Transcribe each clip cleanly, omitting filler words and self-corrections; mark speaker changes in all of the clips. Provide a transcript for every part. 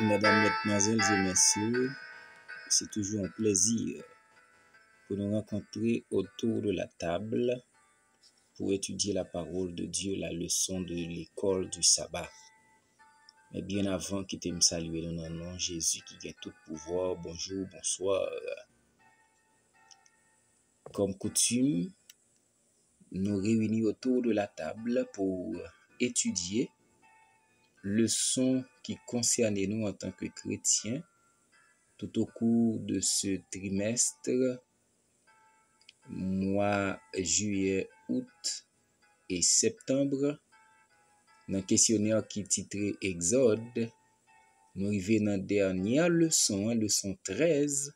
Speaker 1: mesdames, mesdemoiselles et messieurs, c'est toujours un plaisir pour nous rencontrer autour de la table pour étudier la parole de Dieu, la leçon de l'école du sabbat. Mais bien avant, quittez me saluer dans le nom de Jésus qui a tout pouvoir. Bonjour, bonsoir. Comme coutume, nous réunis autour de la table pour étudier leçons qui concernent nous en tant que chrétiens tout au cours de ce trimestre, mois juillet, août et septembre. Dans le questionnaire qui est titré Exode, nous arrivons dans la dernière leçon, leçon 13,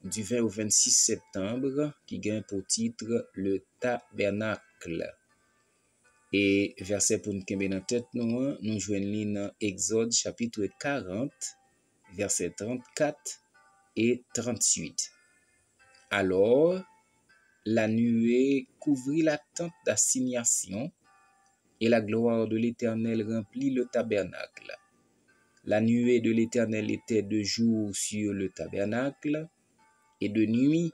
Speaker 1: du 20 au 26 septembre, qui gagne pour titre le tabernacle. Et verset pour nous tomber dans la tête, nous joignons dans Exode chapitre 40, verset 34 et 38. Alors, la nuée couvrit la tente d'assignation et la gloire de l'Éternel remplit le tabernacle. La nuée de l'Éternel était de jour sur le tabernacle et de nuit,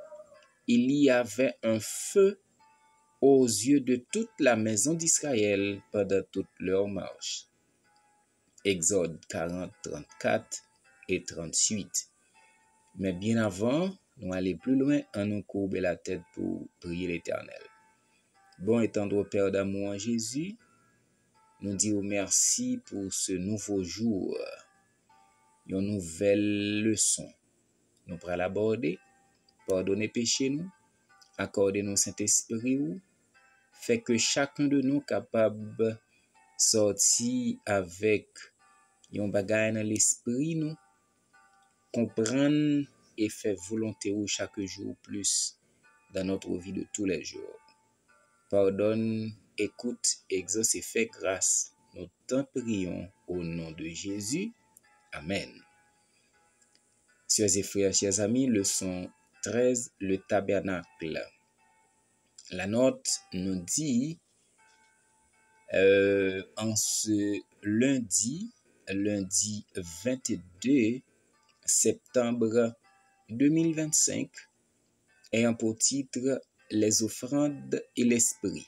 Speaker 1: il y avait un feu aux yeux de toute la maison d'Israël pendant toute leur marche. Exode 40, 34 et 38. Mais bien avant, nous allons plus loin en nous courber la tête pour prier l'Éternel. Bon et tendre Père d'amour en Jésus, nous disons merci pour ce nouveau jour, une nouvelle leçon. Nous pourrons l'aborder, pardonner péché nous, accorder nos Saint-Esprit, fait que chacun de nous capable sortir avec un bagage dans l'esprit nous, comprendre et faire volonté chaque jour plus dans notre vie de tous les jours. Pardonne, écoute, exauce et fais grâce. Nous t'en prions au nom de Jésus. Amen. Chers et frères, chers amis, leçon 13, le tabernacle. La note nous dit, en ce lundi 22 septembre 2025, ayant pour titre les offrandes et l'esprit.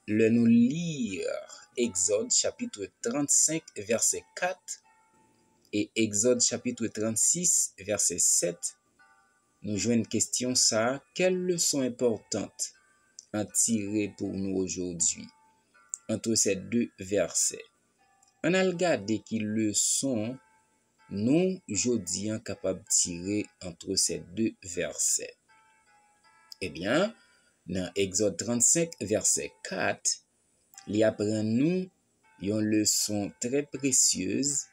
Speaker 1: Nous lire Exode chapitre 35 verset 4 et Exode chapitre 36 verset 7, nous jouons une question ça, quelle leçon importante en tirer pour nous aujourd'hui entre ces deux versets? On a regardé qui leçon nous aujourd'hui capables de tirer entre ces deux versets. Eh bien, dans Exode 35 verset 4, il apprend nous une leçon très précieuse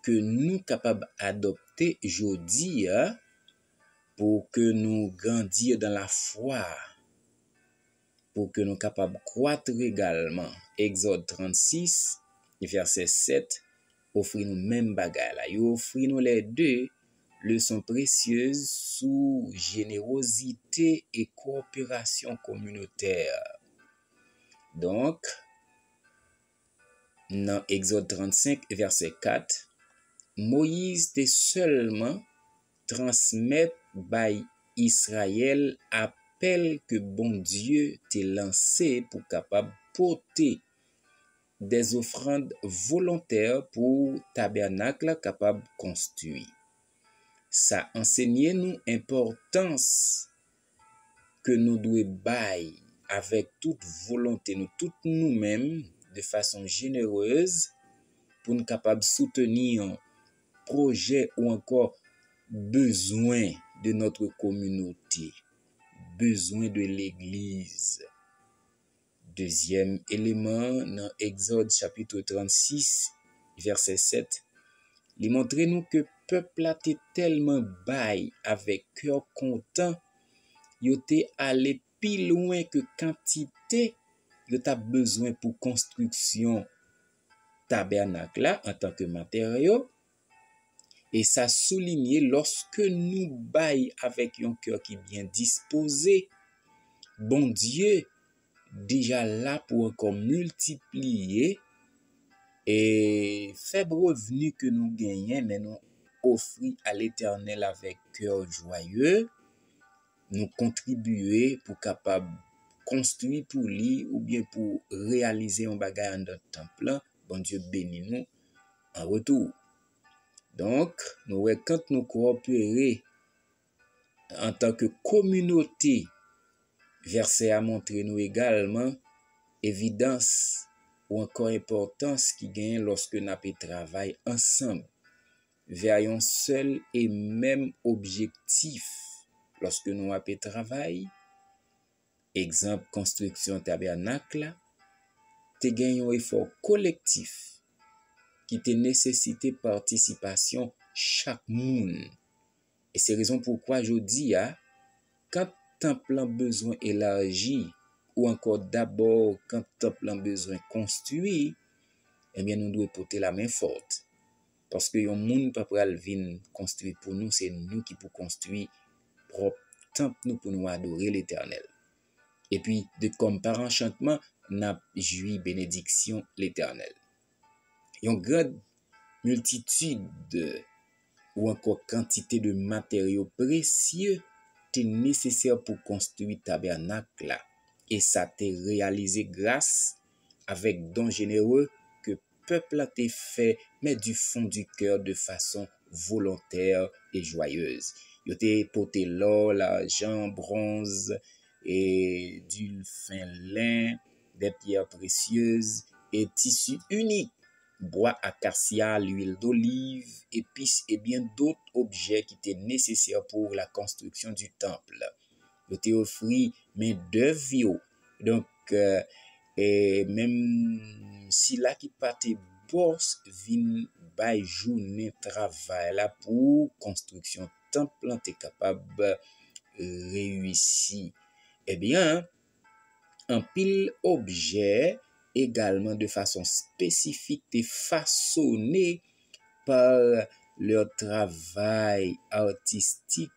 Speaker 1: que nous capables d'adopter aujourd'hui pour que nous grandir dans la foi, pour que nous capables de croître également. Exode 36 verset 7 offre nous même bagaille là, il offre nous les deux leçons précieuses sous générosité et coopération communautaire. Donc, dans Exode 35, verset 4, Moïse te seulement transmet by Israël appel que bon Dieu t'a lancé pour capable porter des offrandes volontaires pour tabernacle capable construit. Ça enseigne nous importance que nous devons bailler avec toute volonté, nous toutes nous-mêmes, de façon généreuse, pour nous capables de soutenir un projet ou encore besoin de notre communauté, besoin de l'Église. Deuxième élément, dans Exode chapitre 36, verset 7, il montre nous que peuple a été tellement bail avec cœur content, il était allé plus loin que quantité il a besoin pour construction tabernacle là en tant que matériau. Et ça souligne lorsque nous bail avec un cœur qui est bien disposé, bon Dieu déjà là pour encore multiplier Et faible revenu que nous gagnons, mais nous offrir à l'Éternel avec cœur joyeux, nous contribuer pour capable construire pour lui ou bien pour réaliser un bagage dans le temple, bon Dieu bénit nous en retour. Donc, quand nous coopérer en tant que communauté, verset a montré nous également évidence ou encore importance qui gagne lorsque nous travaillons ensemble vers un seul et même objectif. Lorsque nous travaillons, exemple construction tabernacle, te gagne un effort collectif qui te nécessite participation chaque monde. Et c'est raison pourquoi je dis, quand temple a besoin élargi, ou encore d'abord quand temple a besoin construit, eh bien nous devons porter la main forte. Parce que yon monde pas pral vin construire pour nous, c'est nous qui pour construire propre temple nous pour nous adorer l'Éternel. Et puis comme par enchantement, n'a joui bénédiction l'Éternel. Yon grande multitude ou encore quantité de matériaux précieux est nécessaire pour construire tabernacle là. Et ça t'est réalisé grâce avec dons généreux que peuple a été fait, mais du fond du cœur de façon volontaire et joyeuse. Yo t'ai porté l'or, l'argent, bronze et du fin lin, des pierres précieuses et tissus uniques, bois acacia, l'huile d'olive, épices et bien d'autres objets qui étaient nécessaires pour la construction du temple. Yo t'ai offert main d'œuvre. Donc, et même si là qui partait bourse vin bay journée travail là pour construction temple t'es capable réussir. Eh bien, un pile objet également de façon spécifique t'es façonné par leur travail artistique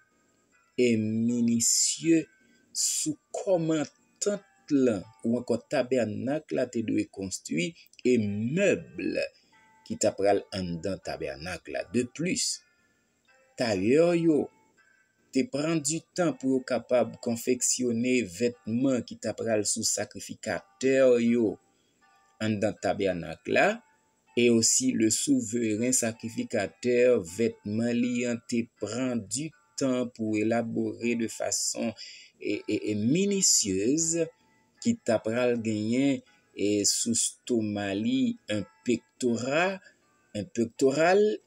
Speaker 1: et minutieux sous comment temple ou encore tabernacle là te doit construit et meubles qui t'apral en dans tabernacle là. De plus, tailleur yo te prend du temps pour capable confectionner vêtements qui t'apral sous sacrificateur yo en dans tabernacle là. Et aussi le souverain sacrificateur vêtements liant te prend du temps pour élaborer de façon et minutieuse qui t'apral gagner et sous stomali un pectoral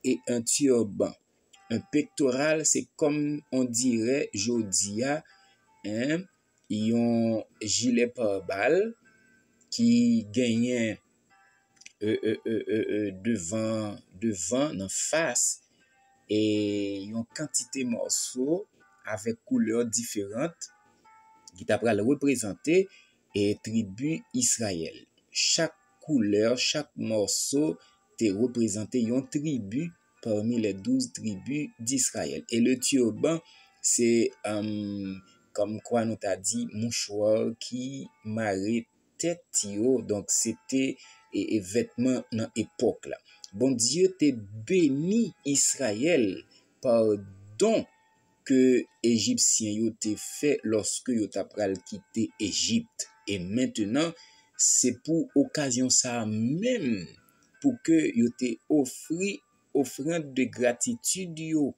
Speaker 1: et un turban. Un pectoral, c'est comme on dirait jodia, yon gilet pare-balles qui gagnait devant en face et yon quantité morceaux avec couleurs différentes qui t'apral représenter et tribu Israël. Chaque couleur, chaque morceau te représenté une tribu parmi les 12 tribus d'Israël. Et le turban, c'est comme quoi nous t'a dit mouchoir qui marie tête yo. Donc c'était et vêtements dans époque là. Bon Dieu te béni Israël par don que Égyptien yo te fait lorsque yo t'a pral quitter Égypte. Et maintenant, c'est pour occasion ça même pour que yo te offrande de gratitude yo,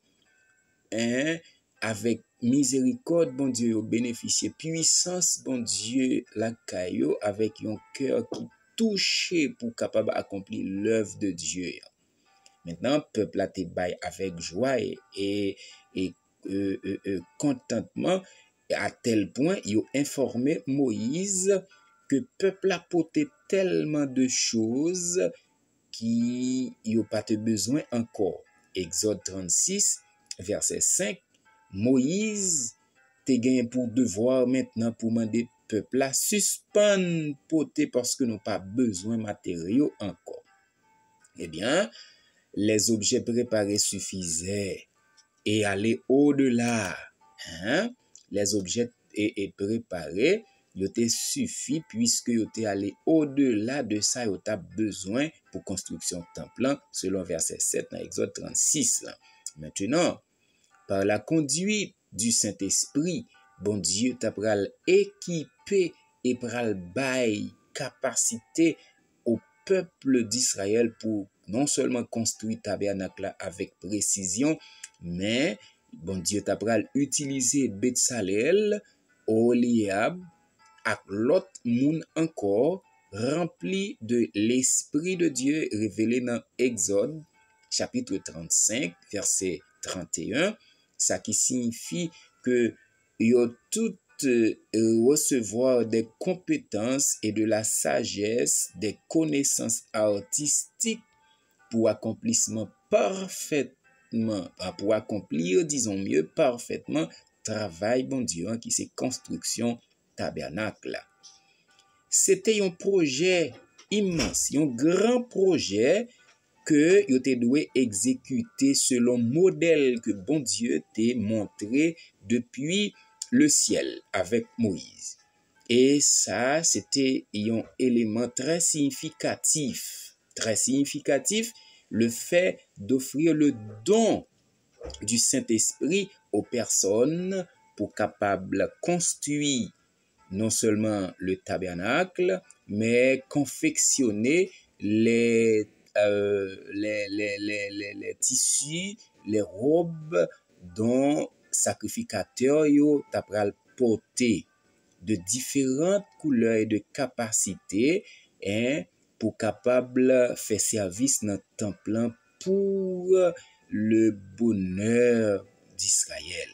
Speaker 1: avec miséricorde bon Dieu yo bénéficier puissance bon Dieu la caillou avec un cœur qui touché pour capable accomplir l'œuvre de Dieu. Maintenant peuple a te bail avec joie et contentement à tel point il a informé Moïse que peuple a porté tellement de choses qui y a pas de besoin encore. Exode 36 verset 5, Moïse te gagne pour devoir maintenant pour demander peuple à suspendre porter parce que nous pas besoin matériaux encore. Eh bien, les objets préparés suffisaient et aller au-delà. Les objets est préparés, yo te suffi puisque yo te allé au-delà de ça, yo t'a besoin pour construction temple selon verset 7 dans Exode 36. Là. Maintenant, par la conduite du Saint-Esprit, bon Dieu t'a pral équipé et pral bail capacité au peuple d'Israël pour non seulement construire tabernacle avec précision, mais bon Dieu t'a pral utiliser Betsalel, Oliab, ak l'autre moun encore rempli de l'Esprit de Dieu révélé dans Exode chapitre 35 verset 31, ça qui signifie que yo tout recevoir des compétences et de la sagesse, des connaissances artistiques pour accomplissement parfaitement, pour accomplir, disons mieux, parfaitement travail bon Dieu qui c'est construction tabernacle. C'était un projet immense, un grand projet que yo te doué exécuter selon modèle que bon Dieu t'a montré depuis le ciel avec Moïse. Et ça, c'était un élément très significatif, le fait d'offrir le don du Saint-Esprit aux personnes pour capable construire non seulement le tabernacle, mais confectionner les tissus, les robes dont sacrificateur yo t'a pral porter de différentes couleurs et de capacités pour capable faire service dans le temple pour le bonheur d'Israël.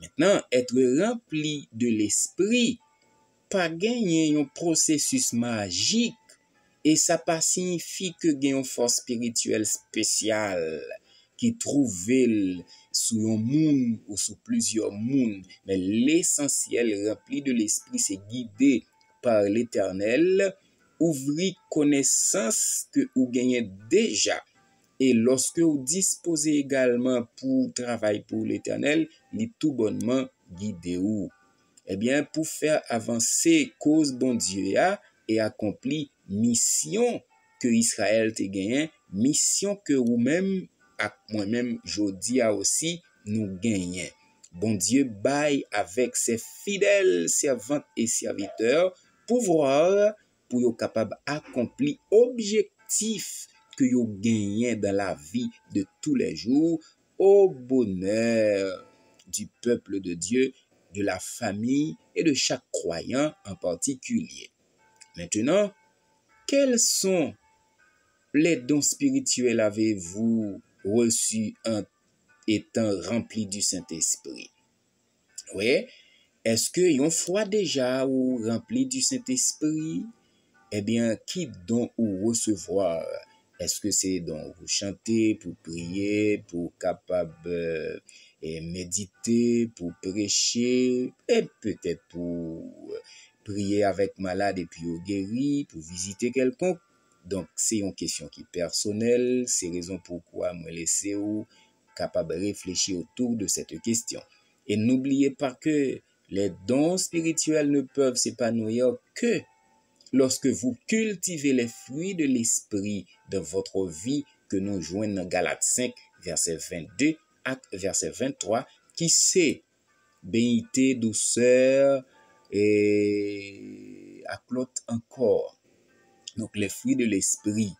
Speaker 1: Maintenant, être rempli de l'esprit, pas gagner un processus magique, et ça pas signifie que gagne une force spirituelle spéciale qui trouve sous un monde ou sous plusieurs mondes, mais l'essentiel rempli de l'esprit, c'est guidé par l'Éternel, ouvrir connaissance que vous gagnez déjà. Et lorsque vous disposez également pour travailler pour l'Éternel, il est tout bonnement guidé ou. Eh bien, pour faire avancer cause bon Dieu et accomplir mission que Israël te gagné, mission que vous-même, moi-même, jodi a aussi, nous gagnons. Bon Dieu baille avec ses fidèles servantes et serviteurs pouvoir pour être capable d'accomplir objectif que vous gagnez dans la vie de tous les jours au bonheur du peuple de Dieu, de la famille et de chaque croyant en particulier. Maintenant, quels sont les dons spirituels avez-vous reçus en étant rempli du Saint-Esprit? Oui, est-ce que yon fois déjà ou rempli du Saint-Esprit? Eh bien, qui don ou recevoir? Est-ce que c'est donc vous chanter, pour prier, pour capable méditer, pour prêcher, et peut-être pour prier avec malade et puis au guéri, pour visiter quelqu'un? Donc, c'est une question qui est personnelle, c'est raison pourquoi moi laisser ou capable de réfléchir autour de cette question. Et n'oubliez pas que les dons spirituels ne peuvent s'épanouir que lorsque vous cultivez les fruits de l'esprit dans votre vie que nous joignons dans Galates 5, verset 22 à verset 23, qui c'est bénité, douceur et à l'autre encore. Donc les fruits de l'esprit.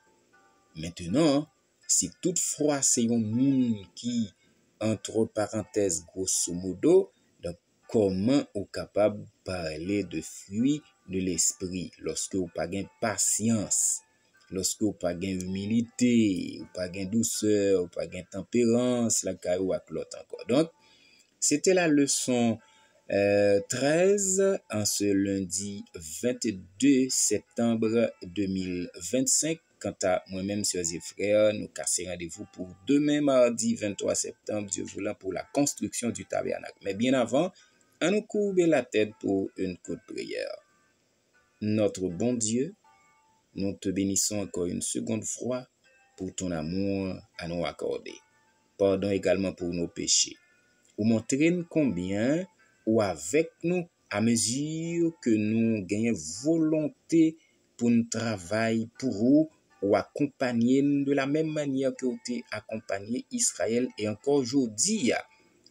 Speaker 1: Maintenant, si toutefois c'est un monde qui, entre parenthèses, grosso modo, donc comment on est capable de parler de fruits de l'esprit lorsque vous pas gain patience, lorsque vous pas gain humilité, ou pas gain douceur, ou pas gain tempérance, la caillou à l'autre encore. Donc, c'était la leçon 13 en ce lundi 22 septembre 2025. Quant à moi-même, sœurs et frères, nous cassons rendez-vous pour demain mardi 23 septembre, Dieu voulant, pour la construction du tabernacle. Mais bien avant, on nous courber la tête pour une courte prière. Notre bon Dieu, nous te bénissons encore une seconde fois pour ton amour à nous accorder. Pardon également pour nos péchés. Ou montrer combien ou avec nous à mesure que nous gagnons volonté pour nous travailler pour vous, ou accompagner de la même manière que vous avez accompagné Israël et encore aujourd'hui,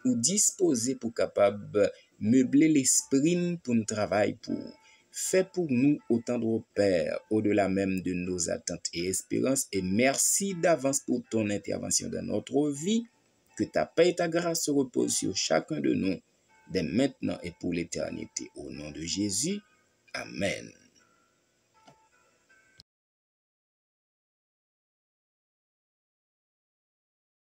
Speaker 1: ou disposer pour capable meubler l'esprit pour nous travailler pour vous. Fais pour nous autant de Père, au-delà même de nos attentes et espérances, et merci d'avance pour ton intervention dans notre vie. Que ta paix et ta grâce se reposent sur chacun de nous, dès maintenant et pour l'éternité. Au nom de Jésus, Amen.